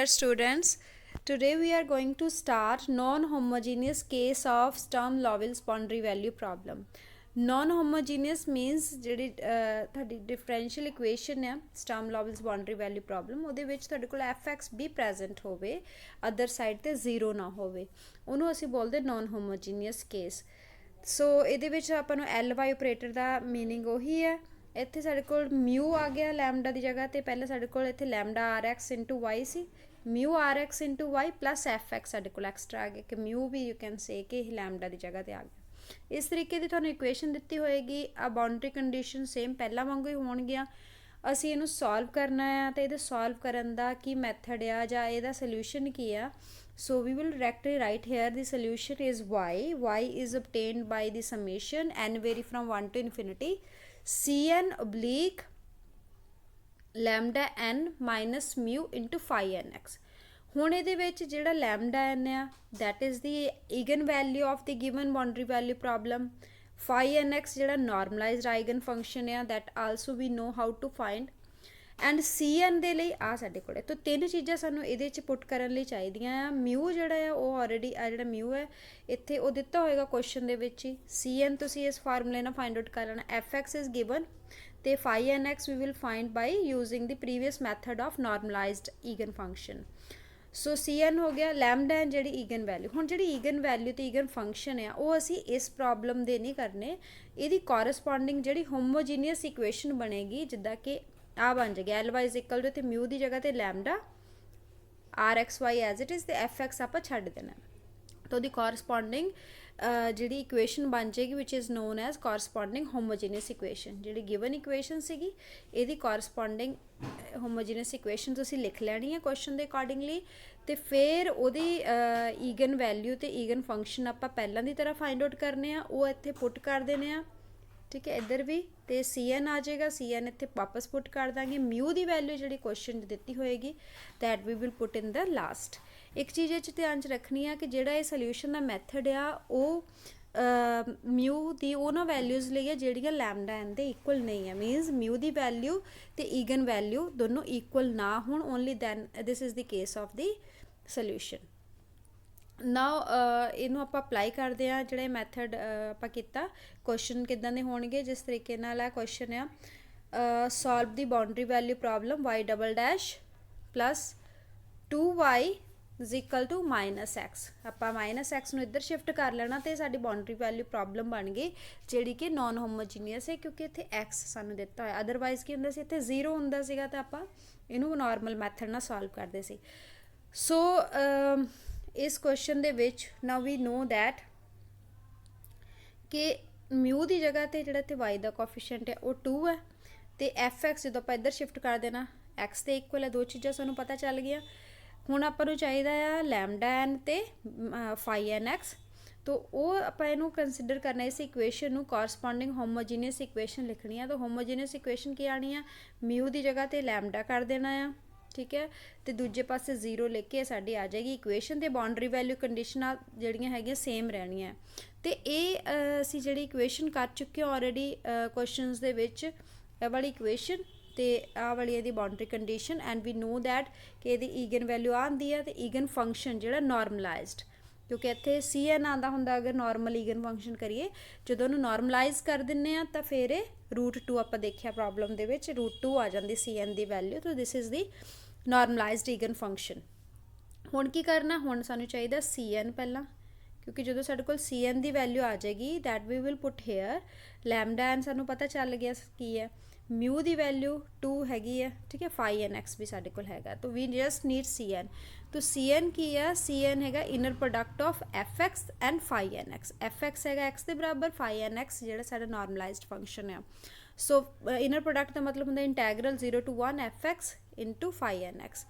dear students, today we are going to start non-homogeneous case of Sturm-Liouville's boundary value problem. Non-homogeneous means ਜਿਹੜੀ ਤੁਹਾਡੀ differential equation ਹੈ Sturm-Liouville's boundary value problem ਉਹਦੇ ਵਿੱਚ ਤੁਹਾਡੇ ਕੋਲ fx ਵੀ present ਹੋਵੇ other side ਤੇ 0 ਨਾ ਹੋਵੇ ਉਹਨੂੰ ਅਸੀਂ ਬੋਲਦੇ non-homogeneous case। ਸੋ ਇਹਦੇ ਵਿੱਚ ਆਪਾਂ ਨੂੰ ly ਆਪਰੇਟਰ ਦਾ ਮੀਨਿੰਗ ਉਹੀ ਹੈ। ਇੱਥੇ ਸਾਡੇ ਕੋਲ ਮਿਊ ਆ ਗਿਆ ਲੈਮਡਾ ਦੀ ਜਗ੍ਹਾ ਤੇ ਪਹਿਲਾਂ ਸਾਡੇ ਕੋਲ ਇੱਥੇ ਲੈਮਡਾ rx into y ਸੀ ਮਿਊ rx into y plus fx ਸਾਡੇ ਕੋਲ ਐਕਸਟਰਾ ਆ ਗਿਆ ਕਿ ਮਿਊ ਵੀ ਯੂ ਕੈਨ ਸੇ ਕਿ ਲੈਮਡਾ ਦੀ ਜਗ੍ਹਾ ਤੇ ਆ ਗਿਆ। ਇਸ ਤਰੀਕੇ ਦੀ ਤੁਹਾਨੂੰ ਇਕੁਏਸ਼ਨ ਦਿੱਤੀ ਹੋਏਗੀ ਆ ਬਾਉਂਡਰੀ ਕੰਡੀਸ਼ਨ ਸੇਮ ਪਹਿਲਾਂ ਵਾਂਗੂ ਹੀ ਹੋਣਗੀਆਂ। ਅਸੀਂ ਇਹਨੂੰ ਸੋਲਵ ਕਰਨਾ ਆ ਤੇ ਇਹਦੇ ਸੋਲਵ ਕਰਨ ਦਾ ਕੀ ਮੈਥਡ ਆ ਜਾਂ ਇਹਦਾ ਸੋਲੂਸ਼ਨ ਕੀ ਆ। So we will directly write here the solution is y is obtained by the summation n vary from 1 to infinity cn oblique lambda n minus mu into phi nx। ਹੁਣ ਇਹਦੇ ਵਿੱਚ ਜਿਹੜਾ lambda n ਆ that is the eigen value of the given boundary value problem, phi nx ਜਿਹੜਾ normalized eigen function ਆ that also we know how to find, and cn ਦੇ ਲਈ ਆ ਸਾਡੇ ਕੋਲ ਤਾਂ ਤਿੰਨ ਚੀਜ਼ਾਂ ਸਾਨੂੰ ਇਹਦੇ 'ਚ ਪੁੱਟ ਕਰਨ ਲਈ ਚਾਹੀਦੀਆਂ ਆ। ਮਿਊ ਜਿਹੜਾ ਆ ਉਹ ਆਲਰੇਡੀ ਆ ਜਿਹੜਾ ਮਿਊ ਹੈ ਇੱਥੇ ਉਹ ਦਿੱਤਾ ਹੋਏਗਾ ਕੁਐਸਚਨ ਦੇ ਵਿੱਚ ਹੀ। cn ਤੁਸੀਂ ਇਸ ਫਾਰਮੂਲੇ ਨਾਲ ਫਾਈਂਡ ਆਊਟ ਕਰ ਲੈਣਾ। fx ਇਜ਼ ਗਿਵਨ ਤੇ phi nx we will find by using the previous method of normalised eigen function. So cn ਹੋ ਗਿਆ ਲੈਮਡਾ ਜਿਹੜੀ ਈਗਨ ਵੈਲਿਊ। ਹੁਣ ਜਿਹੜੀ ਈਗਨ ਵੈਲਿਊ ਤੇ ਈਗਨ ਫੰਕਸ਼ਨ ਆ ਉਹ ਅਸੀਂ ਇਸ ਪ੍ਰੋਬਲਮ ਦੇ ਨਹੀਂ ਕਰਨੇ, ਇਹਦੀ ਕੋਰਸਪੋਂਡਿੰਗ ਜਿਹੜੀ ਹੋਮੋਜੀਨੀਅਸ ਇਕੁਏਸ਼ਨ ਬਣੇਗੀ ਜਿੱਦਾਂ ਕਿ ਆ ਬਣ ਜਾਏਗਾ ly ਇਜ਼ ਇਕੁਅਲ ਟੂ ਤੇ ਮਿਊ ਦੀ ਜਗ੍ਹਾ ਤੇ lambda rxy as it is ਤੇ fx ਆਪਾਂ ਛੱਡ ਦੇਣਾ ਤਾਂ ਉਹਦੀ ਕੋਰਸਪੋਂਡਿੰਗ ਜਿਹੜੀ ਇਕੁਏਸ਼ਨ ਬਣ ਜਾਏਗੀ ਵਿਚ is known as corresponding homogeneous equation. ਜਿਹੜੀ ਗਿਵਨ ਇਕੁਏਸ਼ਨ ਸੀਗੀ ਇਹਦੀ ਕੋਰਸਪੋਂਡਿੰਗ ਹੋਮੋਜੀਨੀਅਸ ਇਕੁਏਸ਼ਨ ਤੁਸੀਂ ਲਿਖ ਲੈਣੀ ਹੈ ਕੁਐਸਚਨ ਦੇ ਅਕੋਰਡਿੰਗਲੀ ਤੇ ਫਿਰ ਉਹਦੀ ਈਗਨ ਵੈਲਿਊ ਤੇ ਈਗਨ ਫੰਕਸ਼ਨ ਆਪਾਂ ਪਹਿਲਾਂ ਦੀ ਤਰ੍ਹਾਂ ਫਾਈਂਡ ਆਊਟ ਕਰਨੇ ਆ ਉਹ ਇੱਥੇ ਪੁੱਟ ਕਰ ਦੇਣੇ ਆ। ਠੀਕ ਹੈ ਇੱਧਰ ਵੀ ਤੇ cn ਆ ਜਾਏਗਾ, cn ਇੱਥੇ ਵਾਪਸ ਪੁੱਟ ਕਰ ਦਾਂਗੇ। ਮਿਊ ਦੀ ਵੈਲਿਊ ਜਿਹੜੀ ਕੁਐਸਚਨ 'ਚ ਦਿੱਤੀ ਹੋਏਗੀ that we will put in the last. ਇੱਕ ਚੀਜ਼ ਇਹ 'ਚ ਧਿਆਨ 'ਚ ਰੱਖਣੀ ਆ ਕਿ ਜਿਹੜਾ ਇਹ ਸੋਲਿਊਸ਼ਨ ਦਾ ਮੈਥਡ ਆ ਉਹ ਮਿਊ ਦੀ ਉਹਨਾਂ ਵੈਲਿਊਜ਼ ਲਈ ਹੈ ਜਿਹੜੀਆਂ ਲੈਮਡਾ ਐਨ ਦੇ ਇਕੁਅਲ ਨਹੀਂ ਹੈ। ਮੀਨਸ ਮਿਊ ਦੀ ਵੈਲਿਊ ਤੇ ਈਗਨ ਵੈਲਿਊ ਦੋਨੋਂ ਇਕੁਅਲ ਨਾ ਹੋਣ only then this is the case of the solution. Now ਇਹਨੂੰ ਆਪਾਂ ਅਪਲਾਈ ਕਰਦੇ ਹਾਂ ਜਿਹੜੇ ਮੈਥਡ ਆਪਾਂ ਕੀਤਾ। ਕੁਐਸਚਨ ਕਿੱਦਾਂ ਦੇ ਹੋਣਗੇ ਜਿਸ ਤਰੀਕੇ ਨਾਲ ਇਹ ਕੁਐਸਚਨ ਆ ਸੋਲਵ ਦੀ boundary value problem y double dash plus 2y is equal to minus x। ਆਪਾਂ ਮਾਈਨਸ x ਨੂੰ ਇੱਧਰ ਸ਼ਿਫਟ ਕਰ ਲੈਣਾ ਤੇ ਸਾਡੀ ਬਾਉਂਡਰੀ ਵੈਲਿਊ ਪ੍ਰੋਬਲਮ ਬਣ ਗਈ ਜਿਹੜੀ ਕਿ ਨਾਨ ਹੋਮੋਜੀਨੀਅਸ ਹੈ ਕਿਉਂਕਿ ਇੱਥੇ x ਸਾਨੂੰ ਦਿੱਤਾ ਹੋਇਆ। ਅਦਰਵਾਈਜ਼ ਕੀ ਹੁੰਦਾ ਸੀ ਇੱਥੇ 0 ਹੁੰਦਾ ਸੀਗਾ ਤਾਂ ਆਪਾਂ ਇਹਨੂੰ ਨਾਰਮਲ ਮੈਥਡ ਨਾਲ ਸੋਲਵ ਕਰਦੇ ਸੀ। ਸੋ ਇਸ ਕੁਐਸਚਨ ਦੇ ਵਿੱਚ ਨਾਓ ਵੀ ਨੋ ਦੈਟ ਕਿ ਮਿਊ ਦੀ ਜਗ੍ਹਾ ਤੇ ਜਿਹੜਾ ਇੱਥੇ y ਦਾ ਕੋਐਫੀਸ਼ੀਐਂਟ ਹੈ ਉਹ 2 ਹੈ ਤੇ fx ਜਦੋਂ ਆਪਾਂ ਇੱਧਰ ਸ਼ਿਫਟ ਕਰ ਦੇਣਾ x ਦੇ ਇਕੁਅਲ ਹੈ। ਦੋ ਚੀਜ਼ਾਂ ਸਾਨੂੰ ਪਤਾ ਚੱਲ ਗਈਆਂ। ਹੁਣ ਆਪਾਂ ਨੂੰ ਚਾਹੀਦਾ ਆ ਲੈਮਡਾ n ਤੇ phi nx ਤਾਂ ਉਹ ਆਪਾਂ ਇਹਨੂੰ ਕੰਸੀਡਰ ਕਰਨਾ ਇਸ ਇਕੁਏਸ਼ਨ ਨੂੰ ਕੋਰਸਪੋਂਡਿੰਗ ਹੋਮੋਜੀਨੀਅਸ ਇਕੁਏਸ਼ਨ ਲਿਖਣੀ ਆ। ਤਾਂ ਹੋਮੋਜੀਨੀਅਸ ਇਕੁਏਸ਼ਨ ਕੀ ਆਣੀ ਆ ਮਿਊ ਦੀ ਜਗ੍ਹਾ ਤੇ ਲੈਮਡਾ ਕਰ ਦੇਣਾ ਆ। ਠੀਕ ਹੈ ਤੇ ਦੂਜੇ ਪਾਸੇ 0 ਲਿਖ ਕੇ ਸਾਡੀ ਆ ਜਾਏਗੀ ਇਕੁਏਸ਼ਨ ਤੇ ਬਾਉਂਡਰੀ ਵੈਲਿਊ ਕੰਡੀਸ਼ਨਾਂ ਜਿਹੜੀਆਂ ਹੈਗੀਆਂ ਸੇਮ ਰਹਿਣੀਆਂ ਤੇ ਇਹ ਅਸੀਂ ਜਿਹੜੀ ਇਕੁਏਸ਼ਨ ਕਰ ਚੁੱਕੇ ਹਾਂ ਆਲਰੇਡੀ ਕੁਐਸਚਨਸ ਦੇ ਵਿੱਚ ਇਹ ਵਾਲੀ ਇਕੁਏਸ਼ਨ ਤੇ ਆਹ ਵਾਲੀ ਇਹਦੀ boundary condition and we know that ਕਿ ਇਹਦੀ ਈਗਨ ਵੈਲਿਊ ਆਉਂਦੀ ਹੈ ਤੇ ਈਗਨ ਫੰਕਸ਼ਨ ਜਿਹੜਾ ਨਾਰਮਲਾਈਜ਼ਡ ਕਿਉਂਕਿ ਇੱਥੇ cn ਆਉਂਦਾ ਹੁੰਦਾ ਅਗਰ ਨਾਰਮਲ ਈਗਨ ਫੰਕਸ਼ਨ ਕਰੀਏ ਜਦੋਂ ਉਹਨੂੰ ਨਾਰਮਲਾਈਜ਼ ਕਰ ਦਿੰਦੇ ਆ ਤਾਂ ਫਿਰ ਇਹ √2 ਆਪਾਂ ਦੇਖਿਆ ਪ੍ਰੋਬਲਮ ਦੇ ਵਿੱਚ √2 ਆ ਜਾਂਦੀ cn ਦੀ ਵੈਲਿਊ। ਤਾਂ ਦਿਸ ਇਜ਼ ਦੀ ਨਾਰਮਲਾਈਜ਼ਡ ਈਗਨ ਫੰਕਸ਼ਨ। ਹੁਣ ਕੀ ਕਰਨਾ ਹੁਣ ਸਾਨੂੰ ਚਾਹੀਦਾ cn ਪਹਿਲਾਂ ਕਿਉਂਕਿ ਜਦੋਂ ਸਾਡੇ ਕੋਲ cn ਦੀ ਵੈਲਿਊ ਆ ਜਾਏਗੀ that we will put here lambda n ਸਾਨੂੰ ਪਤਾ ਚੱਲ ਗਿਆ ਕੀ ਹੈ ਮਿਊ ਦੀ ਵੈਲਿਊ 2 ਹੈਗੀ ਹੈ। ਠੀਕ ਹੈ phi nx ਵੀ ਸਾਡੇ ਕੋਲ ਹੈਗਾ ਤਾਂ ਵੀ ਜਸਟ ਨੀਡ cn। ਤਾਂ cn ਕੀ ਆ cn ਹੈਗਾ inner product of fx and phi nx। fx ਹੈਗਾ x ਦੇ ਬਰਾਬਰ phi nx ਜਿਹੜਾ ਸਾਡਾ ਨਾਰਮਲਾਈਜ਼ਡ ਫੰਕਸ਼ਨ ਆ। ਸੋ ਇਨਰ ਪ੍ਰੋਡਕਟ ਦਾ ਮਤਲਬ ਹੁੰਦਾ integral 0 to 1 fx into phi nx।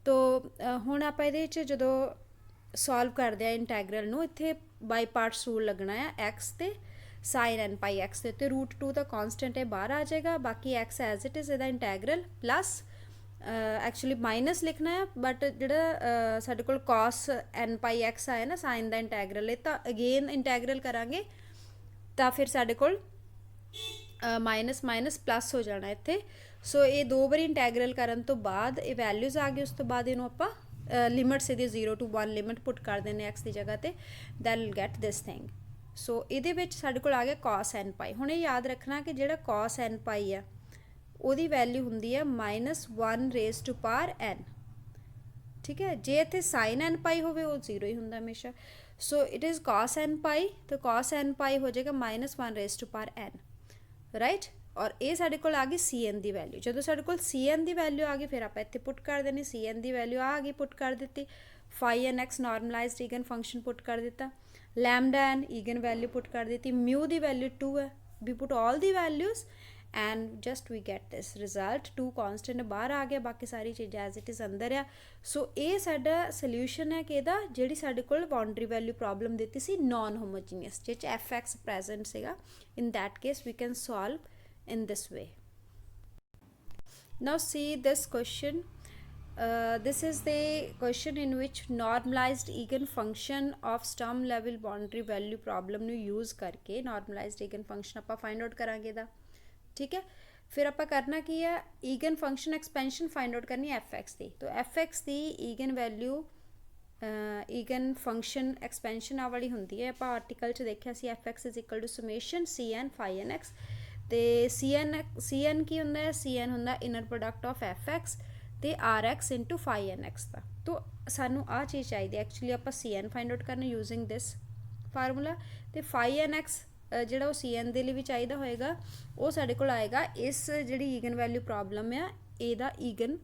ਤਾਂ ਹੁਣ ਆਪਾਂ ਇਹਦੇ ਵਿੱਚ ਜਦੋਂ ਸੋਲਵ ਕਰਦੇ ਆ ਇੰਟੈਗਰਲ ਨੂੰ ਇੱਥੇ ਬਾਈ ਪਾਰਟਸ ਰੂਲ ਲੱਗਣਾ ਆ x ਤੇ sin n pi x ਦੇ ਉੱਤੇ √2 ਦਾ ਕਾਂਸਟੈਂਟ ਹੈ ਬਾਹਰ ਆ ਜਾਏਗਾ ਬਾਕੀ x ਐਜ਼ ਇਟ ਇਜ਼ ਇਹਦਾ ਇੰਟੈਗਰਲ ਪਲੱਸ ਐਕਚੁਅਲੀ ਮਾਈਨਸ ਲਿਖਣਾ ਹੈ ਬਟ ਜਿਹੜਾ ਸਾਡੇ ਕੋਲ cos n pi x ਆਇਆ ਨਾ ਸਾਈਨ ਦਾ ਇੰਟੈਗਰਲ ਹੈ ਤਾਂ ਅਗੇਨ ਇੰਟੈਗਰਲ ਕਰਾਂਗੇ ਤਾਂ ਫਿਰ ਸਾਡੇ ਕੋਲ ਮਾਈਨਸ ਮਾਈਨਸ ਪਲੱਸ ਹੋ ਜਾਣਾ ਇੱਥੇ ਸੋ ਇਹ 2 ਵਾਰੀ ਇੰਟੈਗਰਲ ਕਰਨ ਤੋਂ ਬਾਅਦ ਇਹ ਵੈਲਿਊਜ਼ ਆ ਗਈ, ਉਸ ਤੋਂ ਬਾਅਦ ਇਹਨੂੰ ਆਪਾਂ ਲਿਮਿਟਸ ਇਹਦੀ 0 to 1 ਲਿਮਿਟ ਪੁੱਟ ਕਰ ਦਿੰਦੇ x ਦੀ ਜਗ੍ਹਾ ਤੇ, that will get this thing. So ਇਹਦੇ ਵਿੱਚ ਸਾਡੇ ਕੋਲ ਆ ਗਿਆ cos n ਪਾਈ। ਹੁਣ ਇਹ ਯਾਦ ਰੱਖਣਾ ਕਿ ਜਿਹੜਾ cos n ਪਾਈ ਆ ਉਹਦੀ ਵੈਲਿਊ ਹੁੰਦੀ ਹੈ -1 ਰੇਜ਼ ਟੂ ਪਾਵਰ n, ਠੀਕ ਹੈ। ਜੇ ਇੱਥੇ sin n ਪਾਈ ਹੋਵੇ ਉਹ 0 ਹੀ ਹੁੰਦਾ ਹਮੇਸ਼ਾ। So it is cos n pi, ਤਾਂ cos n ਪਾਈ ਹੋ ਜਾਏਗਾ -1 raise to power n, right. ਔਰ ਇਹ ਸਾਡੇ ਕੋਲ ਆ ਗਈ cn ਦੀ ਵੈਲਿਊ। ਜਦੋਂ ਸਾਡੇ ਕੋਲ cn ਦੀ ਵੈਲਿਊ ਆ ਗਈ ਫਿਰ ਆਪਾਂ ਇੱਥੇ ਪੁੱਟ ਕਰ ਦੇਣੀ, cn ਦੀ ਵੈਲਿਊ ਆ ਗਈ, ਪੁੱਟ ਕਰ ਦਿੱਤੀ। phi n x ਨਾਰਮਲਾਈਜ਼ਡ eigen function ਪੁੱਟ ਕਰ ਦਿੱਤਾ, lambda n ਈਗਨ ਵੈਲਿਊ ਪੁੱਟ ਕਰ ਦਿੱਤੀ, mu ਦੀ ਵੈਲਿਊ 2 ਹੈ, we put all the values and just we get this result। 2 constant ਬਾਹਰ ਆ ਗਿਆ, ਬਾਕੀ ਸਾਰੀ ਚੀਜ਼ਾਂ as it is ਅੰਦਰ ਆ। ਸੋ ਇਹ ਸਾਡਾ ਸੋਲਿਊਸ਼ਨ ਹੈ ਕਿ ਇਹਦਾ ਜਿਹੜੀ ਸਾਡੇ ਕੋਲ ਬਾਉਂਡਰੀ ਵੈਲਿਊ ਪ੍ਰੋਬਲਮ ਦਿੱਤੀ ਸੀ ਨਾਨ ਹੋਮੋਜੀਨੀਅਸ, ਜਿਹ 'ਚ fx ਪ੍ਰੈਜ਼ੈਂਟ ਸੀਗਾ, in that case we can solve in this way। Now see this question, this is the question in which normalized eigen function of stum level boundary value problem ਨੂੰ use ਕਰਕੇ normalized eigen function ਆਪਾਂ find out ਕਰਾਂਗੇ ਇਹਦਾ, ਠੀਕ ਹੈ। ਫਿਰ ਆਪਾਂ ਕਰਨਾ ਕੀ ਹੈ, eigen function expansion find out ਕਰਨੀ fx ਦੀ। ਤਾਂ fx ਦੀ eigen value eigen function expansion ਆ ਵਾਲੀ ਹੁੰਦੀ ਹੈ। ਆਪਾਂ ਆਰਟੀਕਲ 'ਚ ਦੇਖਿਆ ਸੀ fx is equal to summation cn phi nx, ਤੇ cn ਕੀ ਹੁੰਦਾ ਹੈ, cn ਹੁੰਦਾ ਇਨਰ ਪ੍ਰੋਡਕਟ ਆਫ fx ਤੇ rx ਇੰਟੂ phi nx ਦਾ। ਤਾਂ ਸਾਨੂੰ ਆਹ ਚੀਜ਼ ਚਾਹੀਦੀ ਹੈ, ਐਕਚੁਅਲੀ ਆਪਾਂ cn ਫਾਈਂਡ ਆਊਟ ਕਰਨਾ ਯੂਜ਼ਿੰਗ ਦਿਸ ਫਾਰਮੂਲਾ, ਤੇ phi nx ਜਿਹੜਾ ਉਹ cn ਦੇ ਲਈ ਵੀ ਚਾਹੀਦਾ ਹੋਏਗਾ, ਉਹ ਸਾਡੇ ਕੋਲ ਆਏਗਾ ਇਸ ਜਿਹੜੀ ਈਗਨ ਵੈਲਿਊ ਪ੍ਰੋਬਲਮ ਆ ਇਹਦਾ ਈਗਨ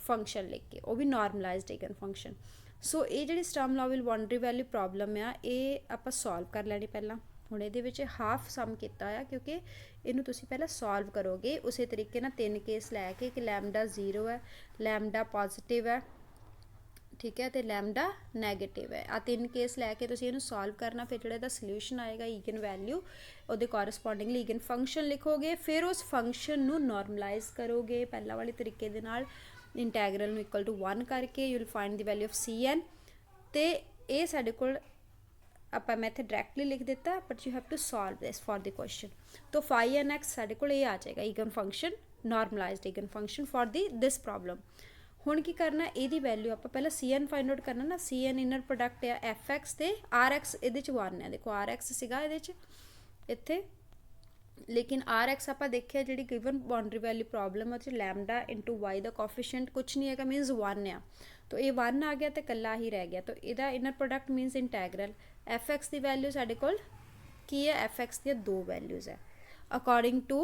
ਫੰਕਸ਼ਨ ਲਿਖ ਕੇ, ਉਹ ਵੀ ਨਾਰਮਲਾਈਜ਼ਡ ਈਗਨ ਫੰਕਸ਼ਨ। ਸੋ ਇਹ ਜਿਹੜੀ ਸਟਰਮ ਲਿਓਵਿਲ ਬਾਉਂਡਰੀ ਵੈਲਿਊ ਪ੍ਰੋਬਲਮ ਆ ਇਹ ਆਪਾਂ ਸੋਲਵ ਕਰ ਲੈਣੀ ਪਹਿਲਾਂ। ਹੁਣ ਇਹਦੇ ਵਿੱਚ ਹਾਫ ਸਮ ਕੀਤਾ ਹੋਇਆ ਕਿਉਂਕਿ ਇਹਨੂੰ ਤੁਸੀਂ ਪਹਿਲਾਂ ਸੋਲਵ ਕਰੋਗੇ ਉਸੇ ਤਰੀਕੇ ਨਾਲ 3 ਕੇਸ ਲੈ ਕੇ ਕਿ ਲੈਮਡਾ 0 ਹੈ, ਲੈਮਡਾ ਪੋਜ਼ਿਟਿਵ ਹੈ, ਠੀਕ ਹੈ, ਤੇ ਲੈਮਡਾ ਨੈਗੇਟਿਵ ਹੈ। ਆ 3 ਕੇਸ ਲੈ ਕੇ ਤੁਸੀਂ ਇਹਨੂੰ ਸੋਲਵ ਕਰਨਾ, ਫਿਰ ਜਿਹੜਾ ਇਹਦਾ ਸੋਲਿਊਸ਼ਨ ਆਏਗਾ ਈਗਨ ਵੈਲਿਊ ਉਹਦੇ ਕੋਰਸਪੋਂਡਿੰਗਲੀ ਈਗਨ ਫੰਕਸ਼ਨ ਲਿਖੋਗੇ, ਫਿਰ ਉਸ ਫੰਕਸ਼ਨ ਨੂੰ ਨਾਰਮਲਾਈਜ਼ ਕਰੋਗੇ ਪਹਿਲਾਂ ਵਾਲੇ ਤਰੀਕੇ ਦੇ ਨਾਲ, ਇੰਟੈਗਰਲ ਨੂੰ ਇਕੁਅਲ ਟੂ 1 ਕਰਕੇ you will find the value of cn। ਤੇ ਇਹ ਸਾਡੇ ਕੋਲ ਆਪਾਂ ਮੈਂ ਇੱਥੇ ਡਾਇਰੈਕਟਲੀ ਲਿਖ ਦਿੱਤਾ, but you have to solve this for the question. ਤਾਂ phi nx ਸਾਡੇ ਕੋਲ ਇਹ ਆ ਜਾਏਗਾ eigen function, normalised eigen function for this problem. ਹੁਣ ਕੀ ਕਰਨਾ, ਇਹਦੀ ਵੈਲਿਊ ਆਪਾਂ ਪਹਿਲਾਂ cn ਫਾਈਂਡ ਆਊਟ ਕਰਨਾ ਨਾ, cn ਇਨਰ ਪ੍ਰੋਡਕਟ ਆ fx ਤੇ rx, ਇਹਦੇ 'ਚ 1 ਹੈ, ਦੇਖੋ rx ਸੀਗਾ ਇਹਦੇ 'ਚ ਇੱਥੇ, ਲੇਕਿਨ rx ਆਪਾਂ ਦੇਖਿਆ ਜਿਹੜੀ ਗਿਵਨ ਬਾਉਂਡਰੀ ਵੈਲਿਊ ਪ੍ਰੋਬਲਮ ਉਹ 'ਚ ਲੈਮਡਾ ਇੰਟੂ y ਦਾ ਕੋਫੀਸ਼ੀਐਂਟ ਕੁਛ ਨਹੀਂ ਹੈਗਾ, ਮੀਨਸ 1 ਆ। ਤਾਂ ਇਹ 1 ਆ ਗਿਆ ਤੇ ਇਕੱਲਾ ਹੀ ਰਹਿ ਗਿਆ, ਤਾਂ ਇਹਦਾ inner product means integral. fx ਦੀ ਵੈਲਿਊ ਸਾਡੇ ਕੋਲ ਕੀ ਹੈ, fx ਦੀਆਂ 2 ਵੈਲਿਊਜ਼ ਹੈ ਅਕੋਰਡਿੰਗ ਟੂ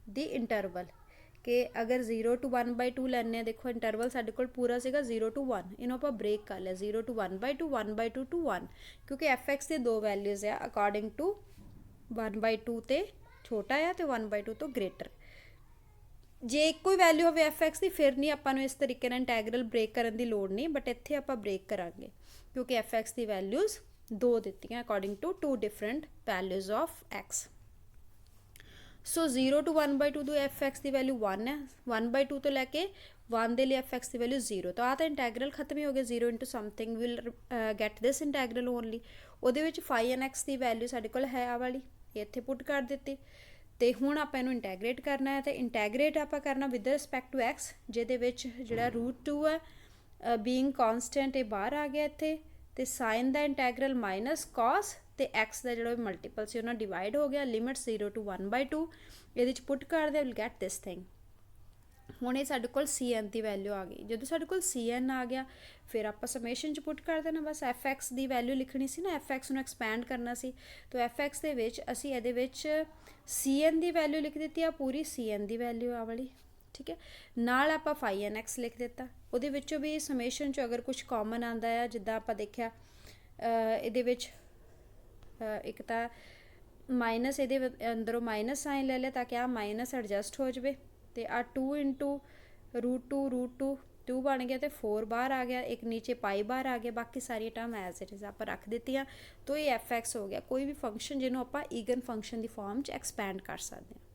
ਦੀ ਇੰਟਰਵਲ, ਕਿ ਅਗਰ 0 to 1/2 ਲੈਣੇ ਆ, ਦੇਖੋ ਇੰਟਰਵਲ ਸਾਡੇ ਕੋਲ ਪੂਰਾ ਸੀਗਾ 0 to 1, ਇਹਨੂੰ ਆਪਾਂ ਬ੍ਰੇਕ ਕਰ ਲਿਆ 0 to 1/2 1/2 to 1, ਕਿਉਂਕਿ fx ਦੇ 2 ਵੈਲਿਊਜ਼ ਆ ਅਕੋਰਡਿੰਗ ਟੂ 1/2 ਤੇ ਛੋਟਾ ਆ ਤੇ 1/2 ਤੋਂ ਗ੍ਰੇਟਰ। ਜੇ ਇੱਕੋ ਹੀ ਵੈਲਿਊ ਹੋਵੇ fx ਦੀ ਫਿਰ ਨਹੀਂ ਆਪਾਂ ਨੂੰ ਇਸ ਤਰੀਕੇ ਨਾਲ ਇੰਟੈਗਰਲ ਬ੍ਰੇਕ ਕਰਨ ਦੀ ਲੋੜ ਨਹੀਂ, ਬਟ ਇੱਥੇ ਆਪਾਂ ਬ੍ਰੇਕ ਕਰਾਂਗੇ ਕਿਉਂਕਿ fx ਦੀ ਵੈਲਿਊਜ਼ 2 ਦਿੱਤੀਆਂ according to 2 different values of x। So 0 to 1/2 ਤੋਂ fx ਦੀ ਵੈਲਿਊ 1 ਹੈ, 1/2 ਤੋਂ ਲੈ ਕੇ 1 ਦੇ ਲਈ fx ਦੀ ਵੈਲਿਊ 0, ਤਾਂ ਆਹ ਤਾਂ ਇੰਟੈਗਰਲ ਖਤਮ ਹੀ ਹੋ ਗਿਆ, 0 into something will get this integral only. ਉਹਦੇ ਵਿੱਚ phi nx ਦੀ ਵੈਲਿਊ ਸਾਡੇ ਕੋਲ ਹੈ ਆ ਵਾਲੀ, ਇੱਥੇ ਪੁੱਟ ਕਰ ਦਿੱਤੀ। ਤੇ ਹੁਣ ਆਪਾਂ ਇਹਨੂੰ ਇੰਟੈਗਰੇਟ ਕਰਨਾ ਹੈ, ਤੇ ਇੰਟੈਗਰੇਟ ਆਪਾਂ ਕਰਨਾ ਵਿਦ ਰਿਸਪੈਕਟ ਟੂ x, ਜਿਹਦੇ ਵਿੱਚ ਜਿਹੜਾ √2 ਹੈ ਬੀਇੰਗ ਕੌਨਸਟੈਂਟ ਇਹ ਬਾਹਰ ਆ ਗਿਆ ਇੱਥੇ, ਤੇ ਸਾਈਨ ਦਾ ਇੰਟੈਗਰਲ ਮਾਈਨਸ cos ਤੇ x ਦਾ ਜਿਹੜਾ ਮਲਟੀਪਲ ਸੀ ਉਹਨਾਂ ਡਿਵਾਈਡ ਹੋ ਗਿਆ, ਲਿਮਿਟ 0 to 1/2 ਇਹਦੇ 'ਚ ਪੁੱਟ ਕਰਦੇ ਵਿਲ ਗੈਟ ਦਿਸ ਥਿੰਗ। ਹੁਣ ਇਹ ਸਾਡੇ ਕੋਲ cn ਦੀ ਵੈਲਿਊ ਆ ਗਈ। ਜਦੋਂ ਸਾਡੇ ਕੋਲ cn ਆ ਗਿਆ ਫਿਰ ਆਪਾਂ ਸਮੇਸ਼ਨ 'ਚ ਪੁੱਟ ਕਰ ਦੇਣਾ, ਬਸ fx ਦੀ ਵੈਲਿਊ ਲਿਖਣੀ ਸੀ ਨਾ, fx ਨੂੰ ਐਕਸਪੈਂਡ ਕਰਨਾ ਸੀ, ਤਾਂ fx ਦੇ ਵਿੱਚ ਅਸੀਂ ਇਹਦੇ ਵਿੱਚ cn ਦੀ ਵੈਲਿਊ ਲਿਖ ਦਿੱਤੀ ਆ, ਪੂਰੀ cn ਦੀ ਵੈਲਿਊ ਆ ਵਾਲੀ, ਠੀਕ ਹੈ। ਨਾਲ ਆਪਾਂ phi nx ਲਿਖ ਦਿੱਤਾ, ਉਹਦੇ ਵਿੱਚੋਂ ਵੀ ਸਮੇਸ਼ਨ 'ਚ ਅਗਰ ਕੁਝ ਕਾਮਨ ਆਉਂਦਾ ਆ, ਜਿੱਦਾਂ ਆਪਾਂ ਦੇਖਿਆ ਇਹਦੇ ਵਿੱਚ ਇੱਕ ਤਾਂ ਮਾਈਨਸ, ਇਹਦੇ ਅੰਦਰੋਂ ਮਾਈਨਸ ਸਾਈਨ ਲੈ ਲਿਆ ਤਾਂ ਕਿ ਆਹ ਮਾਈਨਸ ਐਡਜਸਟ ਹੋ ਜਾਵੇ, ਤੇ ਆ 2 into √2 2 ਬਣ ਗਿਆ, ਤੇ 4 ਬਾਹਰ ਆ ਗਿਆ, ਇੱਕ ਨੀਚੇ ਪਾਈ ਬਾਹਰ ਆ ਗਿਆ, ਬਾਕੀ ਸਾਰੀਆਂ ਟਰਮ ਐਜ਼ ਇਟ ਇਜ਼ ਆਪਾਂ ਰੱਖ ਦਿੱਤੀਆਂ। ਤਾਂ ਇਹ fx ਹੋ ਗਿਆ ਕੋਈ ਵੀ ਫੰਕਸ਼ਨ ਜਿਹਨੂੰ ਆਪਾਂ ਈਗਨ ਫੰਕਸ਼ਨ ਦੀ ਫਾਰਮ 'ਚ ਐਕਸਪੈਂਡ ਕਰ ਸਕਦੇ ਹਾਂ।